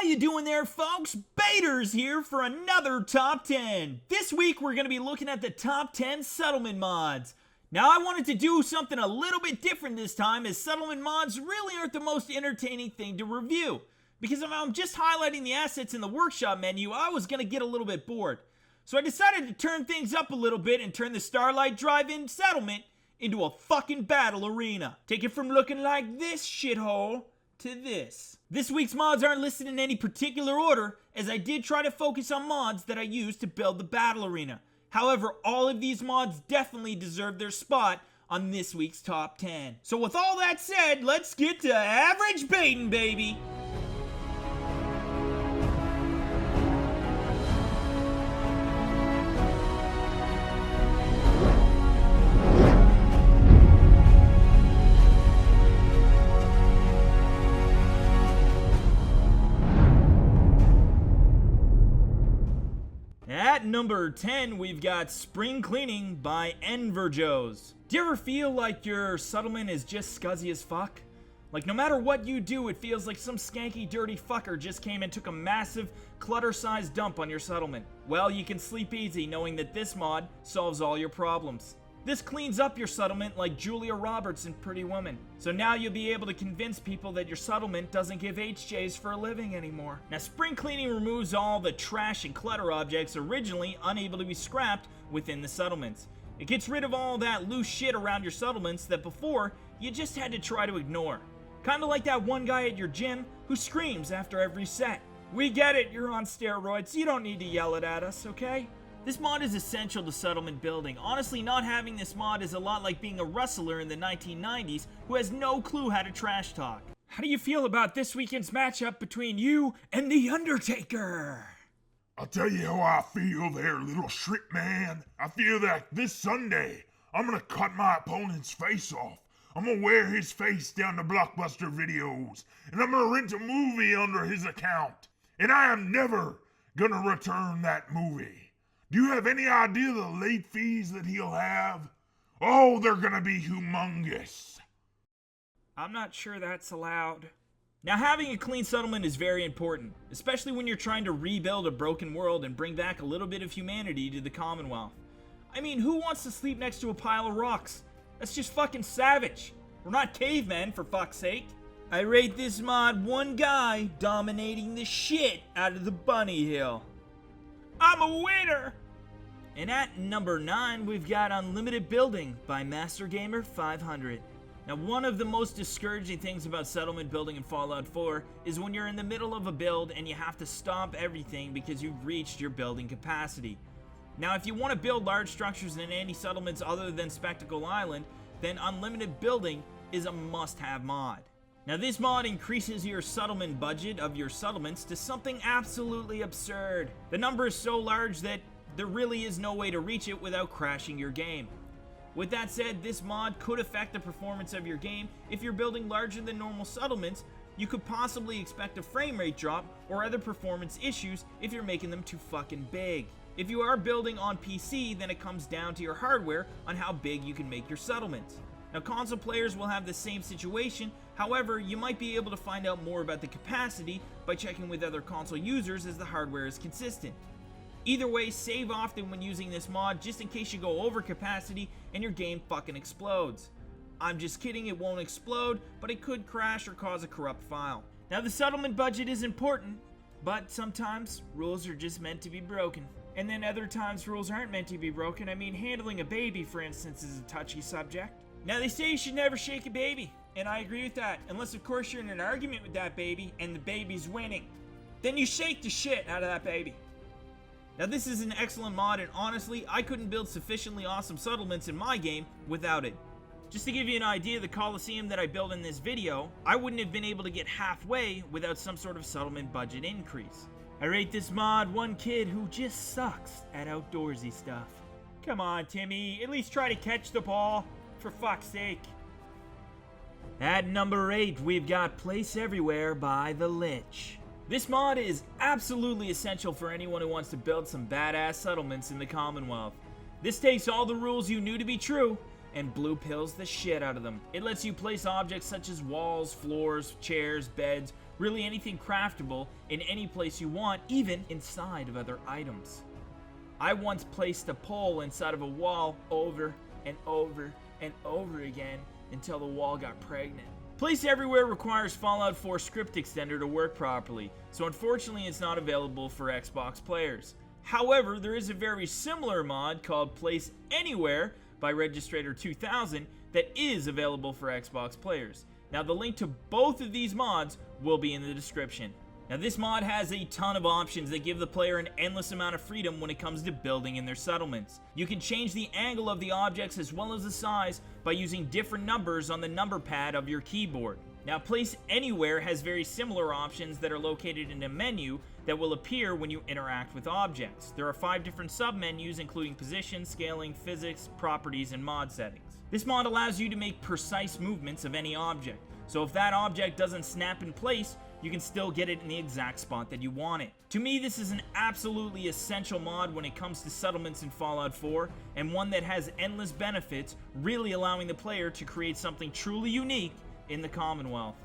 How you doing there, folks? Baiters here for another Top 10. This week we're going to be looking at the Top 10 settlement mods. Now I wanted to do something a little bit different this time, as settlement mods really aren't the most entertaining thing to review. Because if I'm just highlighting the assets in the workshop menu, I was going to get a little bit bored. So I decided to turn things up a little bit and turn the Starlight Drive-In settlement into a fucking battle arena. Take it from looking like this shithole to this. This week's mods aren't listed in any particular order, as I did try to focus on mods that I used to build the battle arena. However, all of these mods definitely deserve their spot on this week's Top 10. So with all that said, let's get to average baiting, baby! At number 10, we've got Spring Cleaning by Enverjos. Do you ever feel like your settlement is just scuzzy as fuck? Like no matter what you do, it feels like some skanky dirty fucker just came and took a massive clutter-sized dump on your settlement. Well, you can sleep easy knowing that this mod solves all your problems. This cleans up your settlement like Julia Roberts in Pretty Woman. So now you'll be able to convince people that your settlement doesn't give HJs for a living anymore. Now, spring cleaning removes all the trash and clutter objects originally unable to be scrapped within the settlements. It gets rid of all that loose shit around your settlements that before you just had to try to ignore. Kinda like that one guy at your gym who screams after every set. We get it, you're on steroids, you don't need to yell it at us, okay? This mod is essential to settlement building. Honestly, not having this mod is a lot like being a wrestler in the 1990s who has no clue how to trash talk. How do you feel about this weekend's matchup between you and The Undertaker? I'll tell you how I feel there, little shrimp man. I feel that this Sunday, I'm gonna cut my opponent's face off. I'm gonna wear his face down to Blockbuster videos, and I'm gonna rent a movie under his account. And I am never gonna return that movie. Do you have any idea the late fees that he'll have? Oh, they're gonna be humongous. I'm not sure that's allowed. Now, having a clean settlement is very important, especially when you're trying to rebuild a broken world and bring back a little bit of humanity to the Commonwealth. I mean, who wants to sleep next to a pile of rocks? That's just fucking savage. We're not cavemen, for fuck's sake. I rate this mod one guy dominating the shit out of the bunny hill. I'm a winner! And at number 9, we've got Unlimited Building by Master Gamer 500. Now, one of the most discouraging things about settlement building in Fallout 4 is when you're in the middle of a build and you have to stop everything because you've reached your building capacity. Now, if you want to build large structures in any settlements other than Spectacle Island, then Unlimited Building is a must-have mod. Now, this mod increases your settlement budget of your settlements to something absolutely absurd. The number is so large that there really is no way to reach it without crashing your game. With that said, this mod could affect the performance of your game. If you're building larger than normal settlements, you could possibly expect a frame rate drop or other performance issues if you're making them too fucking big. If you are building on PC, then it comes down to your hardware on how big you can make your settlements. Now, console players will have the same situation. However, you might be able to find out more about the capacity by checking with other console users, as the hardware is consistent. Either way, save often when using this mod just in case you go over capacity and your game fucking explodes. I'm just kidding, it won't explode, but it could crash or cause a corrupt file. Now, the settlement budget is important, but sometimes rules are just meant to be broken. And then other times rules aren't meant to be broken. I mean, handling a baby, for instance, is a touchy subject. Now, they say you should never shake a baby, and I agree with that, unless of course you're in an argument with that baby and the baby's winning. Then you shake the shit out of that baby. Now, this is an excellent mod, and honestly, I couldn't build sufficiently awesome settlements in my game without it. Just to give you an idea, the coliseum that I built in this video, I wouldn't have been able to get halfway without some sort of settlement budget increase. I rate this mod one kid who just sucks at outdoorsy stuff. Come on, Timmy, at least try to catch the ball, for fuck's sake. At number 8, we've got Place Everywhere by The Lich. This mod is absolutely essential for anyone who wants to build some badass settlements in the Commonwealth. This takes all the rules you knew to be true and blue pills the shit out of them. It lets you place objects such as walls, floors, chairs, beds, really anything craftable in any place you want, even inside of other items. I once placed a pole inside of a wall over and over and over again until the wall got pregnant. Place Everywhere requires Fallout 4 script extender to work properly, so unfortunately it's not available for Xbox players. However, there is a very similar mod called Place Anywhere by Registrator 2000 that is available for Xbox players. Now the link to both of these mods will be in the description. Now this mod has a ton of options that give the player an endless amount of freedom when it comes to building in their settlements. You can change the angle of the objects as well as the size by using different numbers on the number pad of your keyboard. Now Place Anywhere has very similar options that are located in a menu that will appear when you interact with objects. There are 5 different sub-menus including position, scaling, physics, properties, and mod settings. This mod allows you to make precise movements of any object, so if that object doesn't snap in place, you can still get it in the exact spot that you want it. To me, this is an absolutely essential mod when it comes to settlements in Fallout 4, and one that has endless benefits, really allowing the player to create something truly unique in the Commonwealth.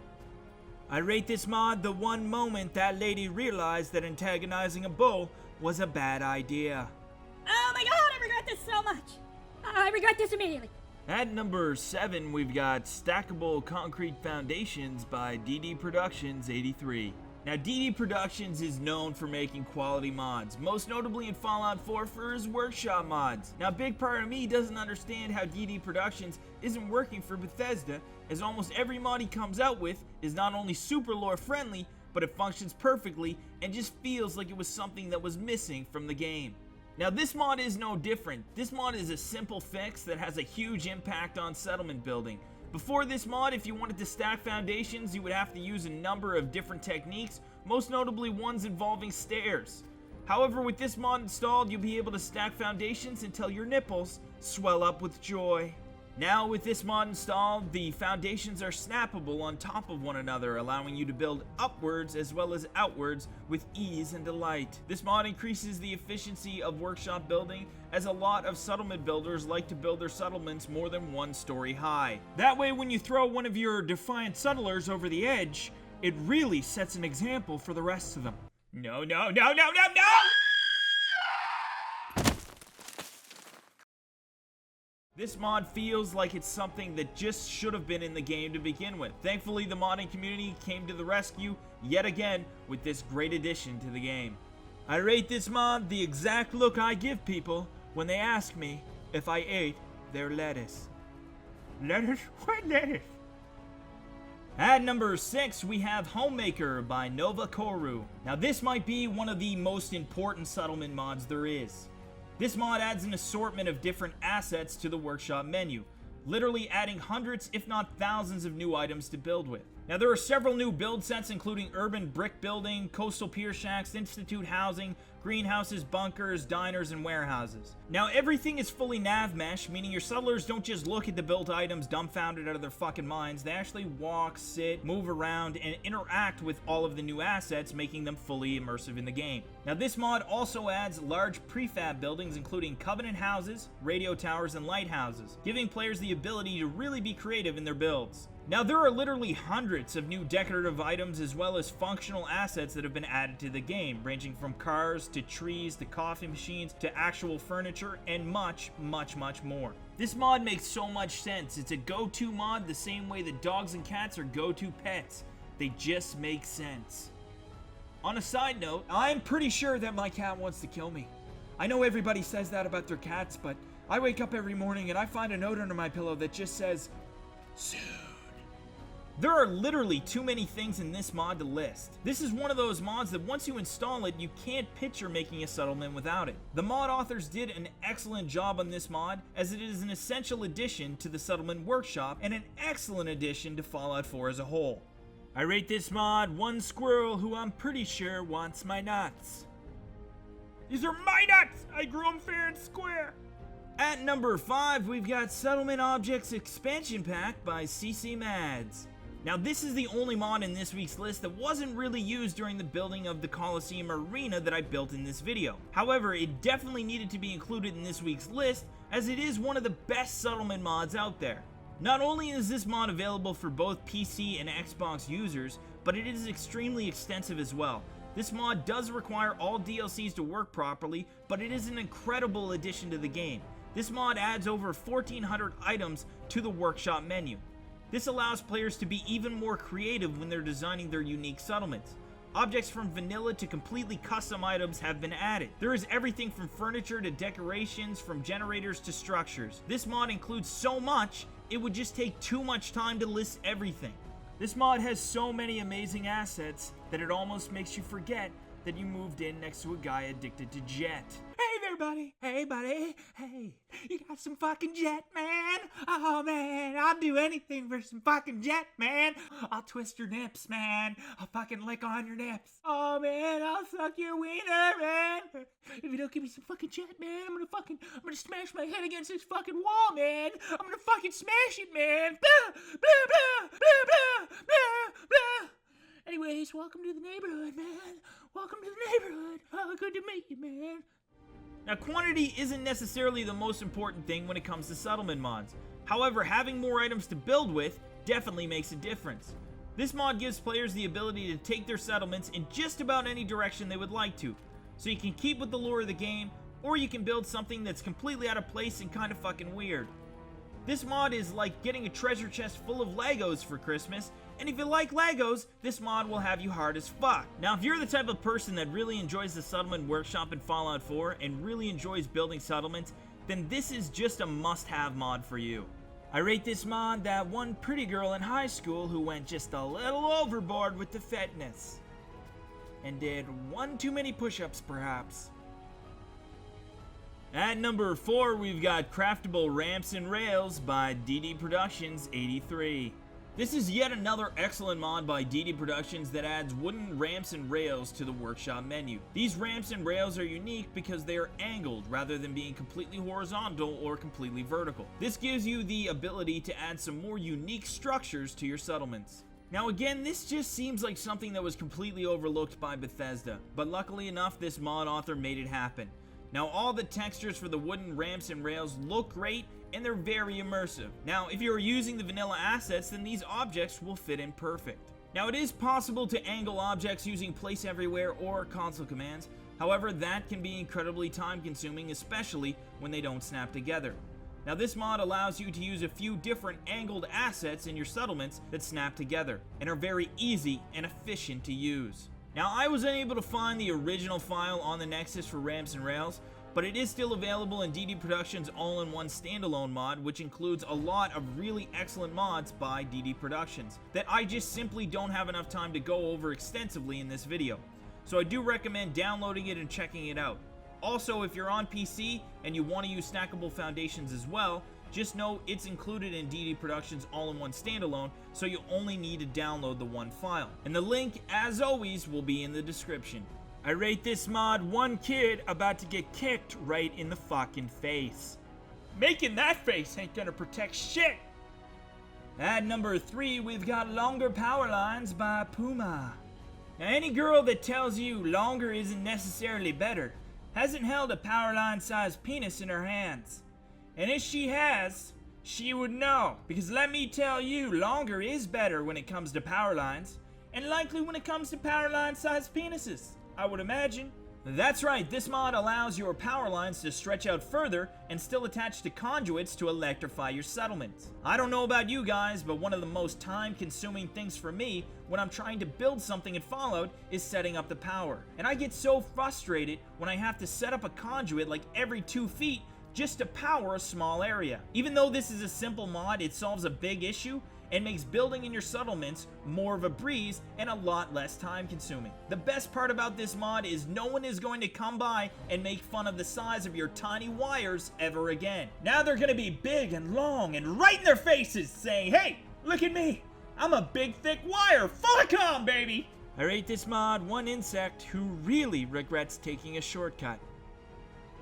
I rate this mod the one moment that lady realized that antagonizing a bull was a bad idea. Oh my god, I regret this so much. I regret this immediately. At number 7, we've got Stackable Concrete Foundations by DD Productions 83. Now, DD Productions is known for making quality mods, most notably in Fallout 4 for his workshop mods. Now, a big part of me doesn't understand how DD Productions isn't working for Bethesda, as almost every mod he comes out with is not only super lore friendly, but it functions perfectly and just feels like it was something that was missing from the game. Now this mod is no different. This mod is a simple fix that has a huge impact on settlement building. Before this mod, if you wanted to stack foundations, you would have to use a number of different techniques, most notably ones involving stairs. However, with this mod installed, you'll be able to stack foundations until your nipples swell up with joy. Now with this mod installed, the foundations are snappable on top of one another, allowing you to build upwards as well as outwards with ease and delight. This mod increases the efficiency of workshop building, as a lot of settlement builders like to build their settlements more than 1 story high. That way when you throw one of your defiant settlers over the edge, it really sets an example for the rest of them. No, no, no, no, no, no! This mod feels like it's something that just should have been in the game to begin with. Thankfully, the modding community came to the rescue yet again with this great addition to the game. I rate this mod the exact look I give people when they ask me if I ate their lettuce. Lettuce? What lettuce? At number 6, we have Homemaker by Nova Koru. Now this might be one of the most important settlement mods there is. This mod adds an assortment of different assets to the workshop menu, literally adding hundreds if not thousands of new items to build with. Now there are several new build sets including urban brick building, coastal pier shacks, institute housing, greenhouses, bunkers, diners, and warehouses. Now everything is fully nav mesh, meaning your settlers don't just look at the built items dumbfounded out of their fucking minds. They actually walk, sit, move around, and interact with all of the new assets, making them fully immersive in the game. Now this mod also adds large prefab buildings including covenant houses, radio towers, and lighthouses, giving players the ability to really be creative in their builds. Now there are literally hundreds of new decorative items as well as functional assets that have been added to the game, ranging from cars to trees to coffee machines to actual furniture and much, much, much more. This mod makes so much sense. It's a go-to mod the same way that dogs and cats are go-to pets. They just make sense. On a side note, I'm pretty sure that my cat wants to kill me. I know everybody says that about their cats, but I wake up every morning and I find a note under my pillow that just says, "Soon." There are literally too many things in this mod to list. This is one of those mods that once you install it, you can't picture making a settlement without it. The mod authors did an excellent job on this mod, as it is an essential addition to the settlement workshop and an excellent addition to Fallout 4 as a whole. I rate this mod 1 squirrel who I'm pretty sure wants my nuts. These are my nuts! I grew them fair and square! At number 5, we've got Settlement Objects Expansion Pack by CC Mads. Now this is the only mod in this week's list that wasn't really used during the building of the Coliseum arena that I built in this video. However, it definitely needed to be included in this week's list, as it is one of the best settlement mods out there. Not only is this mod available for both PC and Xbox users, but it is extremely extensive as well. This mod does require all DLCs to work properly, but it is an incredible addition to the game. This mod adds over 1,400 items to the workshop menu. This allows players to be even more creative when they're designing their unique settlements. Objects from vanilla to completely custom items have been added. There is everything from furniture to decorations, from generators to structures. This mod includes so much, it would just take too much time to list everything. This mod has so many amazing assets that it almost makes you forget that you moved in next to a guy addicted to jet. Hey there, buddy. Hey, buddy. Hey, you got some fucking jet, man? Oh, man, I'll do anything for some fucking jet, man. I'll twist your nips, man. I'll fucking lick on your nips. Oh, man, I'll suck your wiener, man. If you don't give me some fucking jet, man, I'm gonna smash my head against this fucking wall, man. I'm gonna fucking smash it, man. Blah, blah, blah, blah, blah, blah, blah. Anyways, welcome to the neighborhood, man. Welcome to the neighborhood. Oh, good to meet you, man. Now, quantity isn't necessarily the most important thing when it comes to settlement mods. However, having more items to build with definitely makes a difference. This mod gives players the ability to take their settlements in just about any direction they would like to. So you can keep with the lore of the game, or you can build something that's completely out of place and kind of fucking weird. This mod is like getting a treasure chest full of Legos for Christmas, and if you like Legos, this mod will have you hard as fuck. Now, if you're the type of person that really enjoys the settlement workshop in Fallout 4 and really enjoys building settlements, then this is just a must-have mod for you. I rate this mod that one pretty girl in high school who went just a little overboard with the fitness. And did one too many push-ups, perhaps. At number 4, we've got Craftable Ramps and Rails by DD Productions 83. This is yet another excellent mod by DD Productions that adds wooden ramps and rails to the workshop menu. These ramps and rails are unique because they are angled rather than being completely horizontal or completely vertical. This gives you the ability to add some more unique structures to your settlements. Now again, this just seems like something that was completely overlooked by Bethesda, but luckily enough, this mod author made it happen. Now all the textures for the wooden ramps and rails look great, and they're very immersive. Now, if you're using the vanilla assets, then these objects will fit in perfect. Now, it is possible to angle objects using place everywhere or console commands. However, that can be incredibly time consuming, especially when they don't snap together. Now, this mod allows you to use a few different angled assets in your settlements that snap together and are very easy and efficient to use. Now, I was unable to find the original file on the Nexus for Ramps and Rails, but it is still available in DD Productions' all-in-one standalone mod, which includes a lot of really excellent mods by DD Productions that I just simply don't have enough time to go over extensively in this video. So I do recommend downloading it and checking it out. Also, if you're on PC and you want to use Stackable Foundations as well, just know it's included in DD Productions all-in-one standalone, so you only need to download the one file. And the link, as always, will be in the description. I rate this mod one kid about to get kicked right in the fucking face. Making that face ain't gonna protect shit. At number 3, we've got Longer Powerlines by Puma. Now, any girl that tells you longer isn't necessarily better hasn't held a Powerline-sized penis in her hands. And if she has, she would know. Because let me tell you, longer is better when it comes to Powerlines, and likely when it comes to Powerline-sized penises, I would imagine. That's right, this mod allows your power lines to stretch out further and still attach to conduits to electrify your settlements. I don't know about you guys, but one of the most time-consuming things for me when I'm trying to build something in Fallout is setting up the power. And I get so frustrated when I have to set up a conduit like every 2 feet just to power a small area. Even though this is a simple mod, it solves a big issue and makes building in your settlements more of a breeze and a lot less time consuming. The best part about this mod is no one is going to come by and make fun of the size of your tiny wires ever again. Now they're gonna be big and long and right in their faces saying, "Hey, look at me, I'm a big thick wire full of cum, baby." I rate this mod one insect who really regrets taking a shortcut.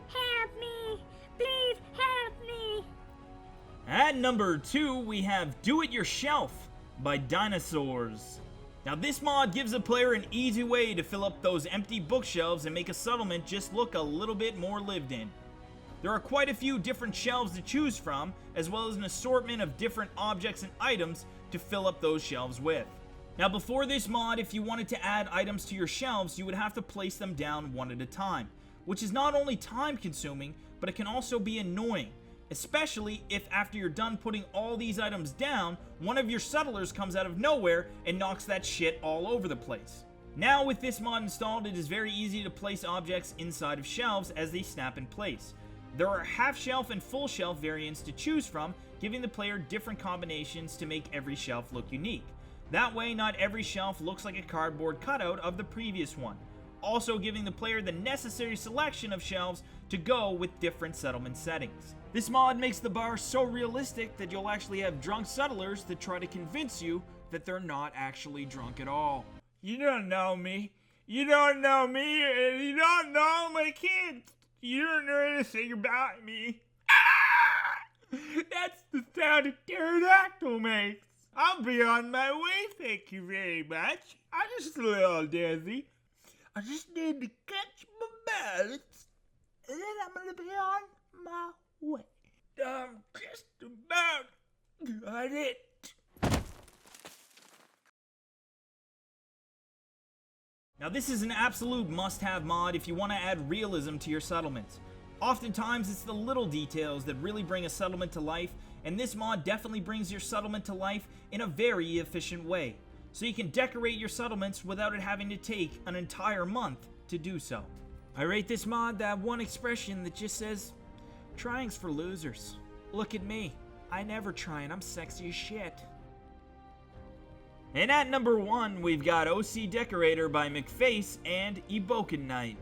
Help me! Please help me! At number 2, we have Do It Yourself by Dinosaurs. Now this mod gives a player an easy way to fill up those empty bookshelves and make a settlement just look a little bit more lived in. There are quite a few different shelves to choose from, as well as an assortment of different objects and items to fill up those shelves with. Now before this mod, if you wanted to add items to your shelves, you would have to place them down one at a time, which is not only time consuming, but it can also be annoying, especially if after you're done putting all these items down, one of your settlers comes out of nowhere and knocks that shit all over the place. Now with this mod installed, it is very easy to place objects inside of shelves as they snap in place. There are half shelf and full shelf variants to choose from, giving the player different combinations to make every shelf look unique. That way, not every shelf looks like a cardboard cutout of the previous one, also giving the player the necessary selection of shelves to go with different settlement settings. This mod makes the bar so realistic that you'll actually have drunk settlers that try to convince you that they're not actually drunk at all. You don't know me. You don't know me, and you don't know my kids. You don't know anything about me. Ah! That's the sound a pterodactyl makes. I'll be on my way, thank you very much. I'm just a little dizzy. I just need to catch my balance, and then I'm gonna be on my way. I'm just about got it. Now this is an absolute must-have mod if you want to add realism to your settlements. Oftentimes it's the little details that really bring a settlement to life, and this mod definitely brings your settlement to life in a very efficient way, so you can decorate your settlements without it having to take an entire month to do so. I rate this mod that one expression that just says, trying's for losers. Look at me. I never try and I'm sexy as shit. And at number 1, we've got OC Decorator by McFace and Evoken Knight.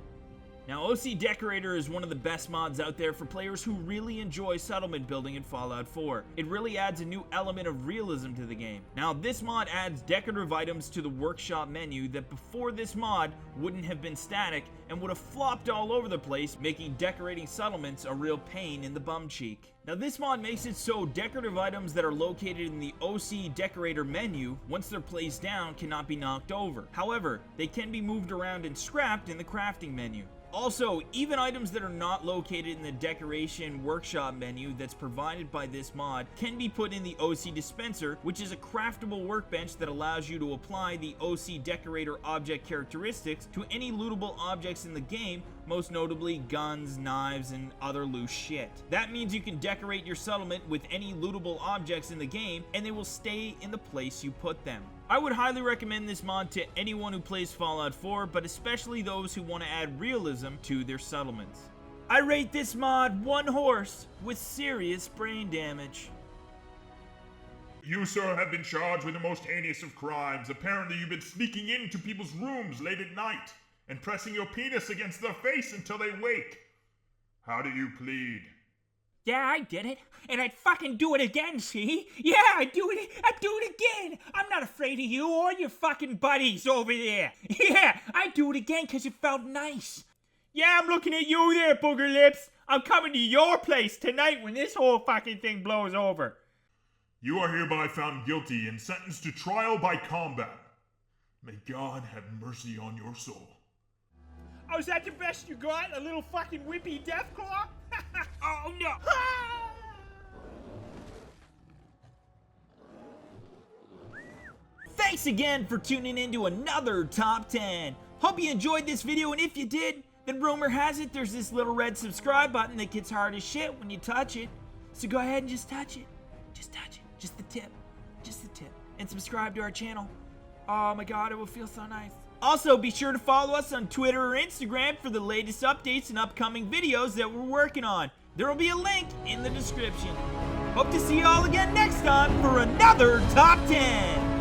Now, OC Decorator is one of the best mods out there for players who really enjoy settlement building in Fallout 4. It really adds a new element of realism to the game. Now, this mod adds decorative items to the workshop menu that before this mod wouldn't have been static and would have flopped all over the place, making decorating settlements a real pain in the bum cheek. Now, this mod makes it so decorative items that are located in the OC Decorator menu, once they're placed down, cannot be knocked over. However, they can be moved around and scrapped in the crafting menu. Also, even items that are not located in the decoration workshop menu that's provided by this mod can be put in the OC dispenser, which is a craftable workbench that allows you to apply the OC Decorator object characteristics to any lootable objects in the game, most notably guns, knives, and other loose shit. That means you can decorate your settlement with any lootable objects in the game, and they will stay in the place you put them. I would highly recommend this mod to anyone who plays Fallout 4, but especially those who want to add realism to their settlements. I rate this mod 1 horse with serious brain damage. You, sir, have been charged with the most heinous of crimes. Apparently, you've been sneaking into people's rooms late at night and pressing your penis against their face until they wake. How do you plead? Yeah, I did it. And I'd fucking do it again, see? Yeah, I'd do it again. I'm not afraid of you or your fucking buddies over there. Yeah, I'd do it again because it felt nice. Yeah, I'm looking at you there, Booger Lips. I'm coming to your place tonight when this whole fucking thing blows over. You are hereby found guilty and sentenced to trial by combat. May God have mercy on your soul. Oh, is that the best you got? A little fucking whippy deathclaw? Oh, no. Thanks again for tuning in to another Top 10. Hope you enjoyed this video, and if you did, then rumor has it there's this little red subscribe button that gets hard as shit when you touch it. So go ahead and just touch it. Just touch it. Just the tip. Just the tip. And subscribe to our channel. Oh my god, it will feel so nice. Also, be sure to follow us on Twitter or Instagram for the latest updates and upcoming videos that we're working on. There will be a link in the description. Hope to see you all again next time for another Top 10.